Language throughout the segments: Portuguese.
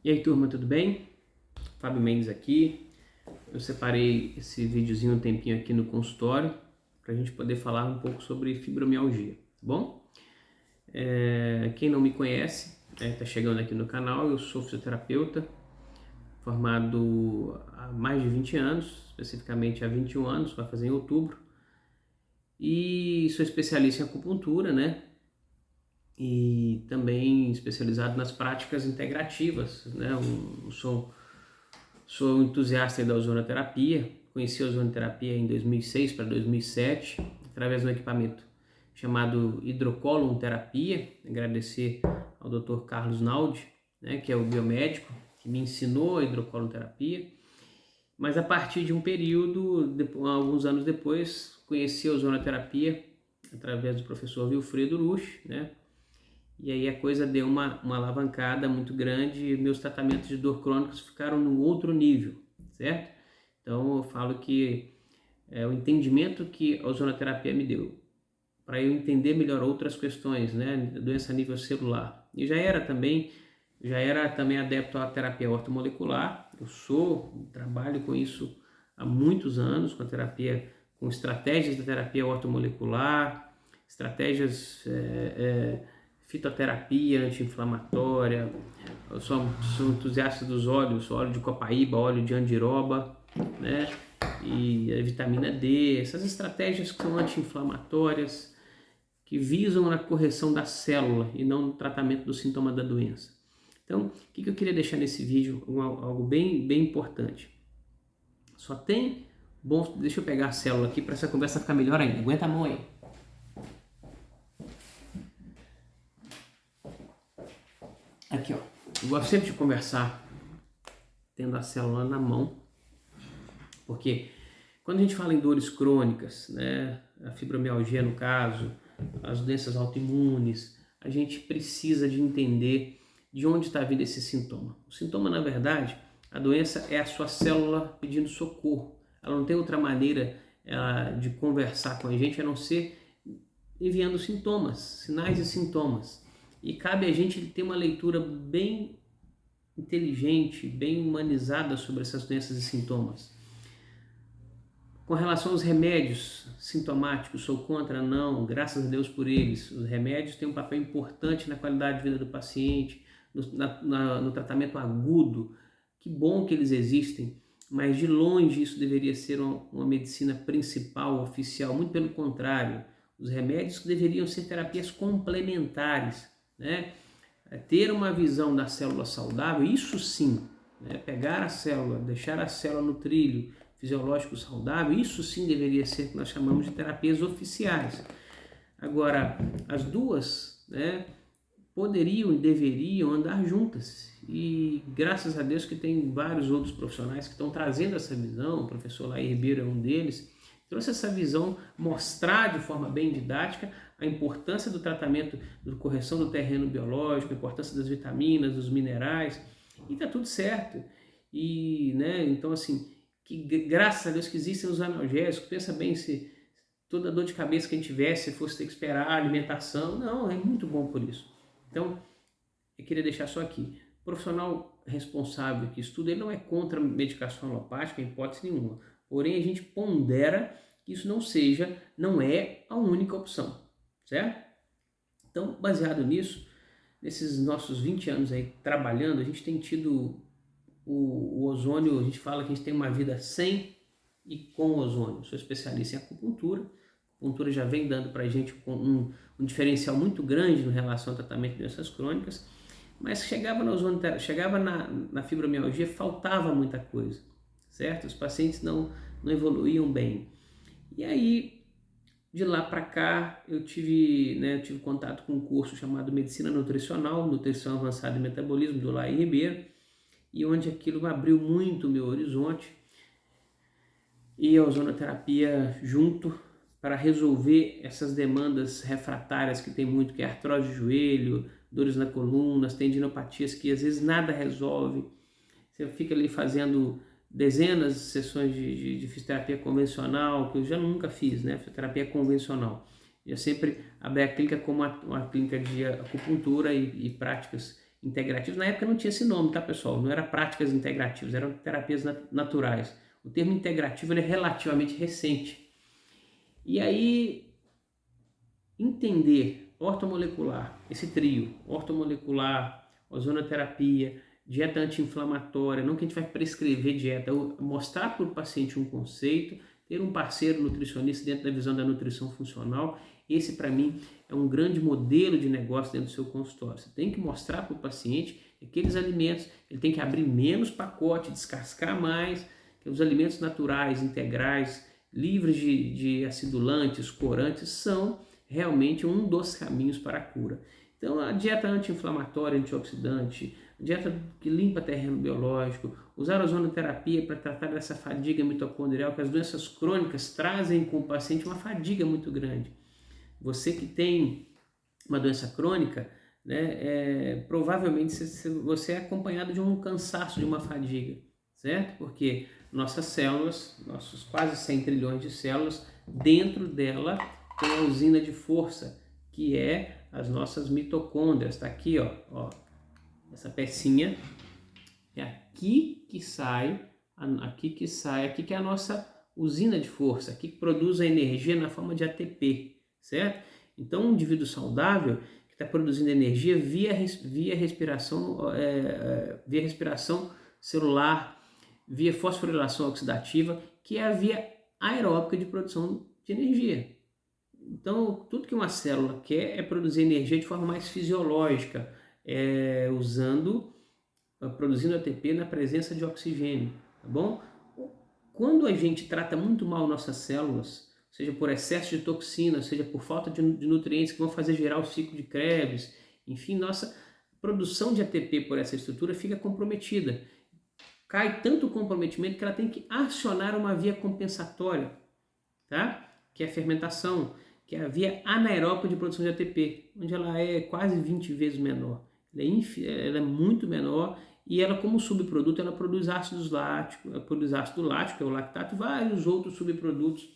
E aí, turma, tudo bem? Fábio Mendes aqui. Eu separei esse videozinho um tempinho aqui no consultório para a gente poder falar um pouco sobre fibromialgia, tá bom? Quem não me conhece, está chegando aqui no canal, eu sou fisioterapeuta, formado há mais de 20 anos, especificamente há 21 anos, vai fazer em outubro, e sou especialista em acupuntura, né? E também especializado nas práticas integrativas, né? Sou entusiasta da ozonoterapia, conheci a ozonoterapia em 2006 para 2007, através de um equipamento chamado hidrocolon terapia. Agradecer ao Dr. Carlos Naldi, né, que é o biomédico, que me ensinou a hidrocolon terapia. Mas a partir de um período, alguns anos depois, conheci a ozonoterapia através do professor Wilfredo Rusch, né? E aí a coisa deu uma alavancada muito grande e meus tratamentos de dor crônicos ficaram num outro nível, certo? Então eu falo que o entendimento que a ozonoterapia me deu para eu entender melhor outras questões, né, doença a nível celular. E já era também adepto à terapia ortomolecular. Trabalho com isso há muitos anos, com estratégias da terapia ortomolecular, estratégias fitoterapia anti-inflamatória. Eu sou entusiasta dos óleos, óleo de copaíba, óleo de andiroba, né? E a vitamina D, essas estratégias que são anti-inflamatórias, que visam na correção da célula e não no tratamento do sintoma da doença. Então, o que eu queria deixar nesse vídeo? Algo bem importante. Deixa eu pegar a célula aqui para essa conversa ficar melhor ainda. Aguenta a mão aí. Aqui, ó. Eu gosto sempre de conversar tendo a célula na mão, porque quando a gente fala em dores crônicas, né, a fibromialgia no caso, as doenças autoimunes, a gente precisa de entender de onde está vindo esse sintoma. O sintoma, na verdade, a doença é a sua célula pedindo socorro. Ela não tem outra maneira de conversar com a gente a não ser enviando sintomas, sinais e sintomas. E cabe a gente ter uma leitura bem inteligente, bem humanizada sobre essas doenças e sintomas. Com relação aos remédios sintomáticos, sou contra? Não, graças a Deus por eles. Os remédios têm um papel importante na qualidade de vida do paciente, no tratamento agudo. Que bom que eles existem, mas de longe isso deveria ser uma medicina principal, oficial. Muito pelo contrário, os remédios deveriam ser terapias complementares, né? Ter uma visão da célula saudável, isso sim, né? Pegar a célula, deixar a célula no trilho fisiológico saudável, isso sim deveria ser o que nós chamamos de terapias oficiais. Agora, as duas, né, poderiam e deveriam andar juntas, e graças a Deus que tem vários outros profissionais que estão trazendo essa visão. O professor Laí Ribeiro é um deles, trouxe essa visão, mostrar de forma bem didática a importância do tratamento, da correção do terreno biológico, a importância das vitaminas, dos minerais, e tá tudo certo. E, né, então assim, que graças a Deus que existem os analgésicos. Pensa bem, se toda dor de cabeça que a gente tivesse fosse ter que esperar a alimentação, não, é muito bom por isso. Então, eu queria deixar só aqui, o profissional responsável que estuda, ele não é contra a medicação alopática em hipótese nenhuma, porém a gente pondera que isso não é a única opção, certo? Então, baseado nisso, nesses nossos 20 anos aí trabalhando, a gente tem tido o ozônio. A gente fala que a gente tem uma vida sem e com ozônio. Sou especialista em acupuntura. A acupuntura já vem dando para a gente um diferencial muito grande em relação ao tratamento de doenças crônicas, mas chegava na fibromialgia, faltava muita coisa, certo? Os pacientes não evoluíam bem. E aí, de lá para cá, eu tive contato com um curso chamado Medicina Nutricional, Nutrição Avançada e Metabolismo, do Laí Ribeiro, e onde aquilo abriu muito o meu horizonte, e a ozonoterapia junto para resolver essas demandas refratárias que tem muito, que é artrose de joelho, dores na coluna, tendinopatias que às vezes nada resolve. Você fica ali fazendo dezenas de sessões de fisioterapia convencional, que eu já nunca fiz, né? Fisioterapia convencional. Eu sempre abri a clínica como uma clínica de acupuntura e práticas integrativas. Na época não tinha esse nome, tá, pessoal? Não era práticas integrativas, eram terapias naturais. O termo integrativo ele é relativamente recente. E aí, entender ortomolecular, esse trio, ortomolecular, ozonoterapia, dieta anti-inflamatória, não que a gente vai prescrever dieta, mostrar para o paciente um conceito, ter um parceiro nutricionista dentro da visão da nutrição funcional, esse para mim é um grande modelo de negócio dentro do seu consultório. Você tem que mostrar para o paciente aqueles alimentos, ele tem que abrir menos pacote, descascar mais, que os alimentos naturais, integrais, livres de acidulantes, corantes, são realmente um dos caminhos para a cura. Então, a dieta anti-inflamatória, antioxidante, a dieta que limpa terreno biológico, usar a ozonoterapia para tratar dessa fadiga mitocondrial, que as doenças crônicas trazem com o paciente uma fadiga muito grande. Você que tem uma doença crônica, né, provavelmente você é acompanhado de um cansaço, de uma fadiga, certo? Porque nossas células, nossos quase 100 trilhões de células, dentro dela tem a usina de força, que é as nossas mitocôndrias. Está aqui, ó, essa pecinha, é aqui que sai, aqui que é a nossa usina de força, aqui que produz a energia na forma de ATP, certo? Então, um indivíduo saudável que está produzindo energia via respiração celular, via fosforilação oxidativa, que é a via aeróbica de produção de energia. Então, tudo que uma célula quer é produzir energia de forma mais fisiológica, produzindo ATP na presença de oxigênio, tá bom? Quando a gente trata muito mal nossas células, seja por excesso de toxina, seja por falta de nutrientes que vão fazer gerar o ciclo de Krebs, enfim, nossa produção de ATP por essa estrutura fica comprometida. Cai tanto o comprometimento que ela tem que acionar uma via compensatória, tá? Que é a fermentação, que é a via anaeróbica de produção de ATP, onde ela é quase 20 vezes menor. Ela é muito menor e ela, como subproduto, ela produz ácidos láticos, ela produz ácido lático, que é o lactato, e vários outros subprodutos,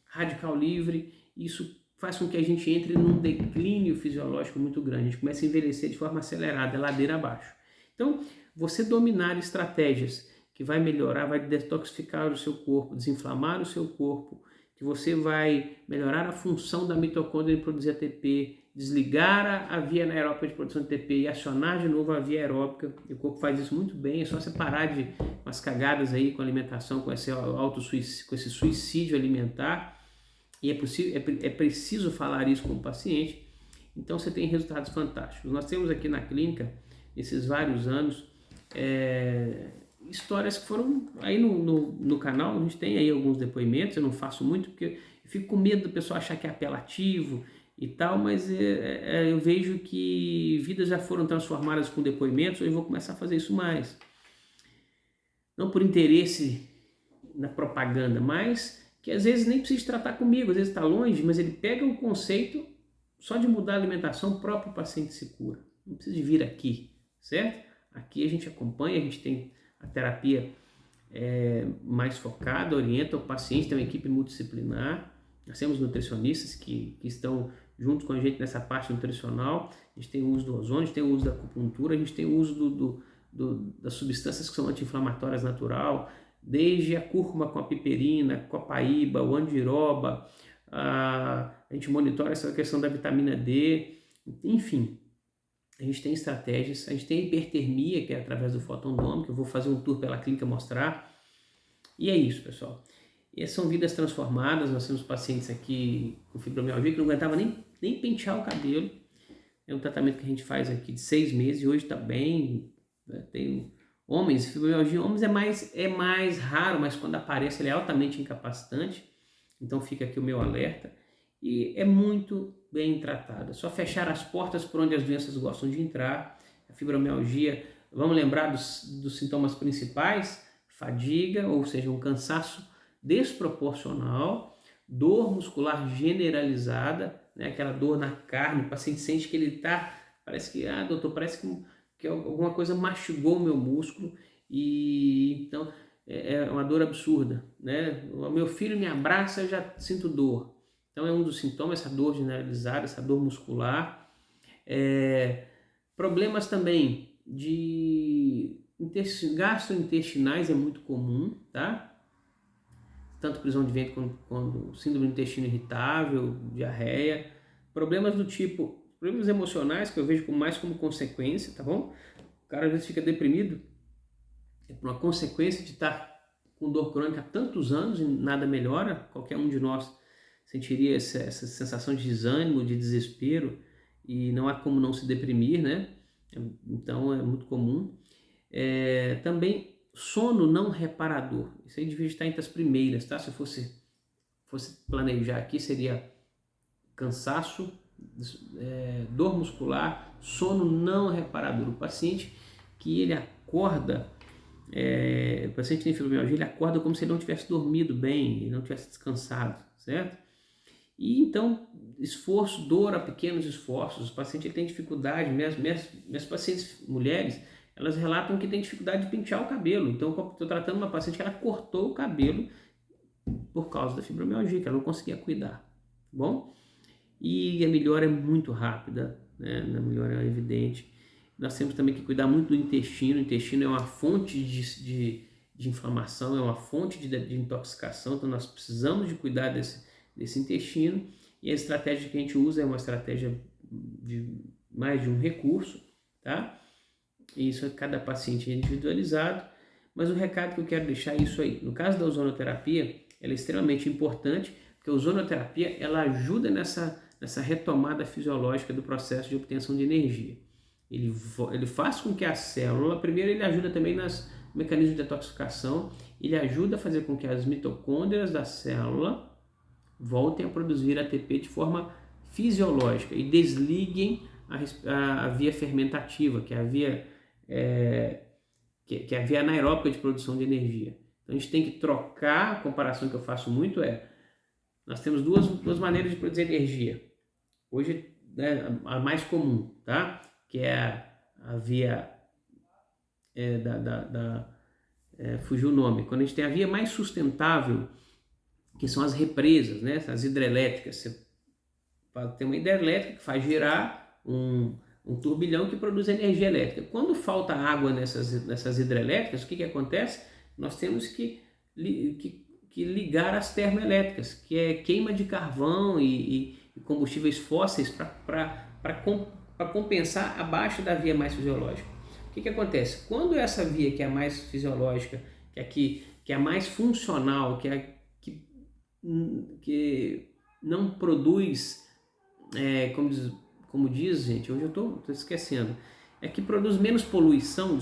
radical livre. Isso faz com que a gente entre num declínio fisiológico muito grande, a gente começa a envelhecer de forma acelerada, ladeira abaixo. Então, você dominar estratégias que vai melhorar, vai detoxificar o seu corpo, desinflamar o seu corpo, que você vai melhorar a função da mitocôndria de produzir ATP, desligar a via anaeróbica de produção de ATP e acionar de novo a via aeróbica. O corpo faz isso muito bem, é só você parar de umas cagadas aí com a alimentação, com esse suicídio alimentar. E é preciso falar isso com o paciente. Então você tem resultados fantásticos. Nós temos aqui na clínica, nesses vários anos, histórias que foram aí no canal. A gente tem aí alguns depoimentos, eu não faço muito porque eu fico com medo do pessoal achar que é apelativo e tal, mas eu vejo que vidas já foram transformadas com depoimentos, eu vou começar a fazer isso mais. Não por interesse na propaganda, mas que às vezes nem precisa tratar comigo, às vezes está longe, mas ele pega o conceito, só de mudar a alimentação, o próprio paciente se cura. Não precisa de vir aqui, certo? Aqui a gente acompanha, a gente tem a terapia mais focada, orienta o paciente, tem uma equipe multidisciplinar, nós temos nutricionistas que estão junto com a gente nessa parte nutricional, a gente tem o uso do ozônio, a gente tem o uso da acupuntura, a gente tem o uso das substâncias que são anti-inflamatórias natural, desde a cúrcuma com a piperina, copaíba, o andiroba, a gente monitora essa questão da vitamina D, enfim. A gente tem estratégias, a gente tem a hipertermia, que é através do fotodômico, eu vou fazer um tour pela clínica mostrar. E é isso, pessoal. E são vidas transformadas. Nós temos pacientes aqui com fibromialgia que não aguentava nem pentear o cabelo. É um tratamento que a gente faz aqui de 6 meses e hoje está bem. Tem homens, fibromialgia em homens é mais raro, mas quando aparece ele é altamente incapacitante. Então fica aqui o meu alerta. E é muito bem tratada. Só fechar as portas por onde as doenças gostam de entrar. A fibromialgia, vamos lembrar dos sintomas principais: fadiga, ou seja, um cansaço desproporcional, dor muscular generalizada, né? Aquela dor na carne, o paciente sente que ele está, parece que, doutor, parece que alguma coisa mastigou o meu músculo, e então é uma dor absurda, né? O meu filho me abraça, eu já sinto dor. Então é um dos sintomas, essa dor generalizada, essa dor muscular. Problemas também de gastrointestinais é muito comum, tá? Tanto prisão de ventre quanto síndrome do intestino irritável, diarreia. Problemas do tipo, problemas emocionais que eu vejo mais como consequência, tá bom? O cara às vezes fica deprimido, é por uma consequência de estar com dor crônica há tantos anos e nada melhora. Qualquer um de nós sentiria essa sensação de desânimo, de desespero, e não há como não se deprimir, né? Então é muito comum. Também sono não reparador. Isso aí devia estar entre as primeiras, tá? Se eu fosse planejar aqui, seria cansaço, dor muscular, sono não reparador. O paciente que ele acorda, o paciente que tem fibromialgia, ele acorda como se ele não tivesse dormido bem, ele não tivesse descansado, certo? E então, esforço, dor a pequenos esforços. O paciente ele tem dificuldade, minhas pacientes mulheres, elas relatam que tem dificuldade de pentear o cabelo. Então, estou tratando uma paciente que ela cortou o cabelo por causa da fibromialgia, que ela não conseguia cuidar, tá bom? E a melhora é muito rápida, né? A melhora é evidente. Nós temos também que cuidar muito do intestino. O intestino é uma fonte de inflamação, é uma fonte de intoxicação, então nós precisamos de cuidar desse intestino, e a estratégia que a gente usa é uma estratégia de mais de um recurso, tá? E isso é cada paciente é individualizado, mas o recado que eu quero deixar é isso aí. No caso da ozonoterapia, ela é extremamente importante, porque a ozonoterapia ela ajuda nessa retomada fisiológica do processo de obtenção de energia. Ele faz com que a célula, primeiro ele ajuda também nos mecanismos de detoxificação, ele ajuda a fazer com que as mitocôndrias da célula voltem a produzir ATP de forma fisiológica e desliguem a via fermentativa, que é a via que é a via anaeróbica de produção de energia. Então a gente tem que trocar. A comparação que eu faço muito nós temos duas maneiras de produzir energia. Hoje, né, a mais comum, tá? Que é a via fugiu o nome. Quando a gente tem a via mais sustentável, que são as represas, né? As hidrelétricas. Você tem uma hidrelétrica que faz girar um turbilhão que produz energia elétrica. Quando falta água nessas hidrelétricas, o que acontece? Nós temos que ligar as termoelétricas, que é queima de carvão e combustíveis fósseis para compensar abaixo da via mais fisiológica. O que acontece? Quando essa via que é a mais fisiológica, que é a mais funcional, que não produz, como diz, gente, hoje eu estou esquecendo, que produz menos poluição,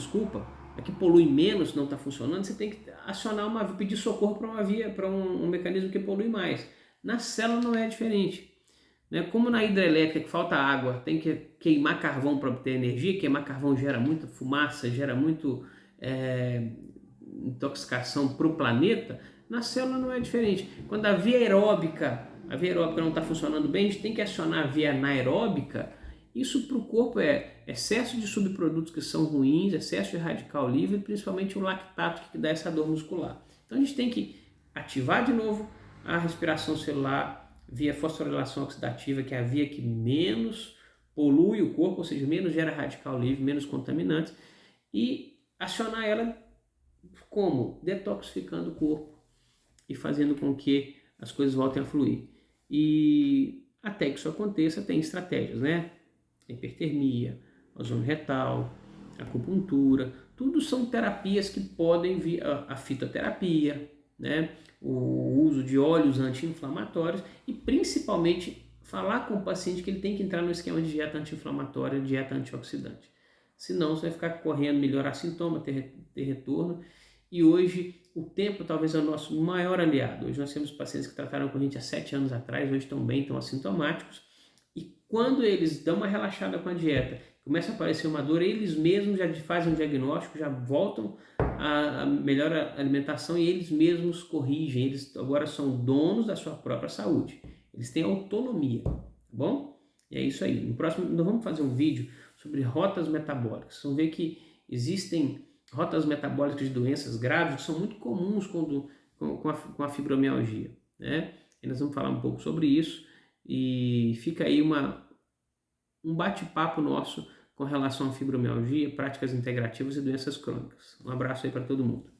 que polui menos, não está funcionando, você tem que acionar pedir socorro para um mecanismo que polui mais. Na célula não é diferente, né? Como na hidrelétrica que falta água, tem que queimar carvão para obter energia, queimar carvão gera muita fumaça, gera muito intoxicação para o planeta. Na célula não é diferente. Quando a via aeróbica não está funcionando bem, a gente tem que acionar a via anaeróbica. Isso para o corpo é excesso de subprodutos que são ruins, excesso de radical livre, principalmente o lactato que dá essa dor muscular. Então a gente tem que ativar de novo a respiração celular via fosforilação oxidativa, que é a via que menos polui o corpo, ou seja, menos gera radical livre, menos contaminantes, e acionar ela como? Detoxificando o corpo e fazendo com que as coisas voltem a fluir. E até que isso aconteça, tem estratégias, né? A hipertermia, ozônio retal, acupuntura, tudo são terapias que podem vir, a fitoterapia, né? O uso de óleos anti-inflamatórios e principalmente falar com o paciente que ele tem que entrar no esquema de dieta anti-inflamatória, dieta antioxidante. Senão você vai ficar correndo, melhorar sintoma, ter retorno. E hoje o tempo talvez é o nosso maior aliado. Hoje nós temos pacientes que trataram com a gente há 7 anos atrás, hoje estão bem, estão assintomáticos. E quando eles dão uma relaxada com a dieta, começa a aparecer uma dor, eles mesmos já fazem um diagnóstico, já voltam a melhor alimentação e eles mesmos corrigem. Eles agora são donos da sua própria saúde. Eles têm autonomia, tá bom? E é isso aí. No próximo, nós vamos fazer um vídeo sobre rotas metabólicas. Vocês vão ver que existem rotas metabólicas de doenças graves que são muito comuns com a fibromialgia, né? E nós vamos falar um pouco sobre isso e fica aí um bate-papo nosso com relação à fibromialgia, práticas integrativas e doenças crônicas. Um abraço aí para todo mundo.